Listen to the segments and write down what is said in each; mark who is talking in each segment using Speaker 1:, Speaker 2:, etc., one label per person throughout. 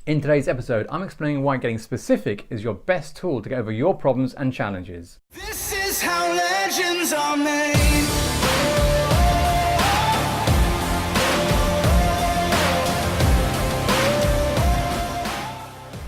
Speaker 1: In today's episode, I'm explaining why getting specific is your best tool to get over your problems and challenges.
Speaker 2: This is how legends are made.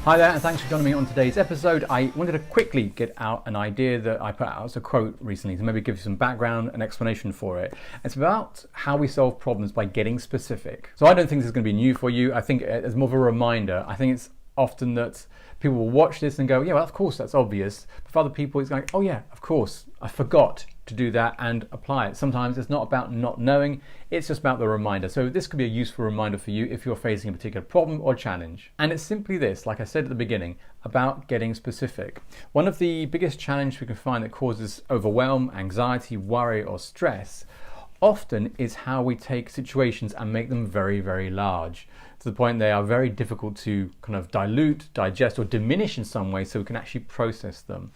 Speaker 1: Hi there, and thanks for joining me on today's episode. I wanted to quickly get out an idea that I put out as a quote recently to maybe give you some background and explanation for it. It's about how we solve problems by getting specific. So I don't think this is going to be new for you. I think it's more of a reminder. I think it's often that people will watch this and go, yeah, well, of course, that's obvious. But for other people, it's like, oh yeah, of course, I forgot to do that and apply it. Sometimes it's not about not knowing, it's just about the reminder. So this could be a useful reminder for you if you're facing a particular problem or challenge. And it's simply this, like I said at the beginning, about getting specific. One of the biggest challenges we can find that causes overwhelm, anxiety, worry, or stress often is how we take situations and make them very, very large, to the point they are very difficult to kind of dilute, digest, or diminish in some way so we can actually process them.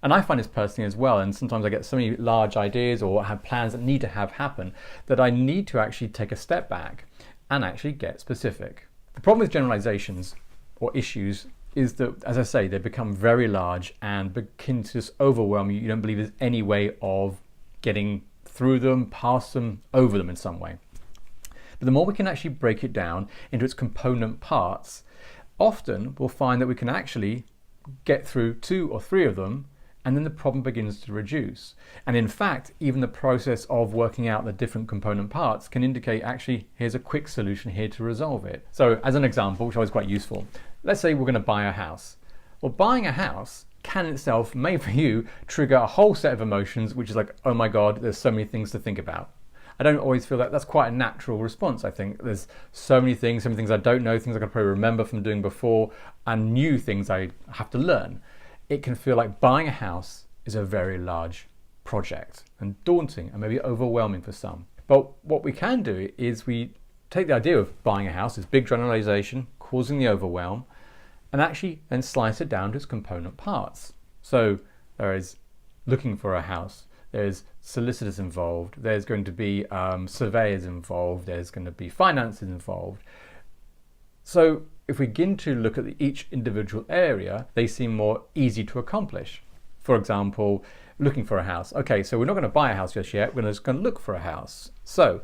Speaker 1: And I find this personally as well, and sometimes I get so many large ideas or have plans that need to have happen that I need to actually take a step back and actually get specific. The problem with generalizations or issues is that, as I say, they become very large and begin to just overwhelm you. You don't believe there's any way of getting through them, past them, over them in some way. But the more we can actually break it down into its component parts, often we'll find that we can actually get through 2 or 3 of them, and then the problem begins to reduce. And in fact, even the process of working out the different component parts can indicate, actually, here's a quick solution here to resolve it. So as an example, which is always quite useful, let's say we're going to buy a house. Well, buying a house can itself, may for you, trigger a whole set of emotions, which is like, oh my God, there's so many things to think about. I don't always feel like that's quite a natural response. I think there's so many things I don't know, things I can probably remember from doing before, and new things I have to learn. It can feel like buying a house is a very large project and daunting and maybe overwhelming for some. But what we can do is we take the idea of buying a house, this big generalization causing the overwhelm, and actually then slice it down to its component parts. So there is looking for a house, there's solicitors involved, there's going to be surveyors involved, there's going to be finances involved. So if we begin to look at each individual area, they seem more easy to accomplish. For example, looking for a house. Okay, so we're not going to buy a house just yet, we're just going to look for a house. So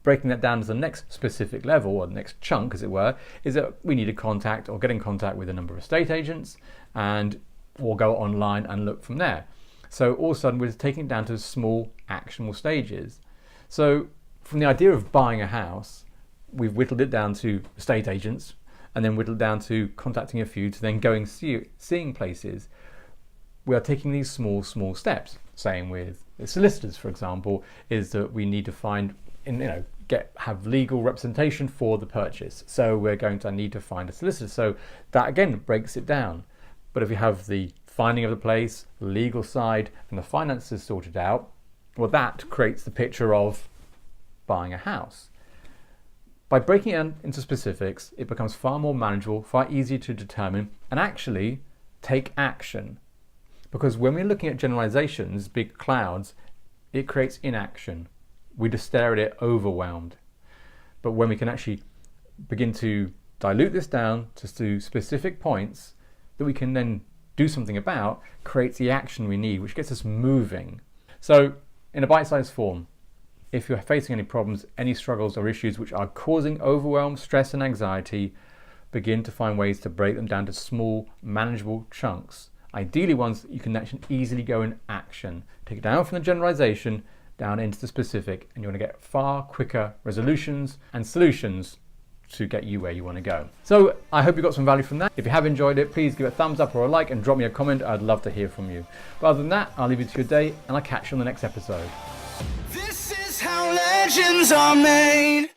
Speaker 1: breaking that down to the next specific level, or the next chunk as it were, is that we need to contact or get in contact with a number of estate agents, and we'll go online and look from there. So all of a sudden we're taking it down to small actionable stages. So from the idea of buying a house, we've whittled it down to estate agents, and then whittled down to contacting a few, to then going seeing places. We are taking these small steps. Same with the solicitors, for example, is that we need to find, have legal representation for the purchase. So we're going to need to find a solicitor. So that again breaks it down. But if you have the finding of the place, the legal side, and the finances sorted out, well, that creates the picture of buying a house. By breaking it into specifics, it becomes far more manageable, far easier to determine, and actually take action. Because when we're looking at generalizations, big clouds, it creates inaction. We just stare at it overwhelmed. But when we can actually begin to dilute this down to specific points that we can then do something about, creates the action we need, which gets us moving. So in a bite-sized form, if you're facing any problems, any struggles or issues which are causing overwhelm, stress and anxiety, begin to find ways to break them down to small, manageable chunks. Ideally ones that you can actually easily go in action. Take it down from the generalization, down into the specific, and you're going to get far quicker resolutions and solutions to get you where you want to go. So I hope you got some value from that. If you have enjoyed it, please give it a thumbs up or a like and drop me a comment. I'd love to hear from you. But other than that, I'll leave you to your day, and I'll catch you on the next episode.
Speaker 2: This is how legends are made.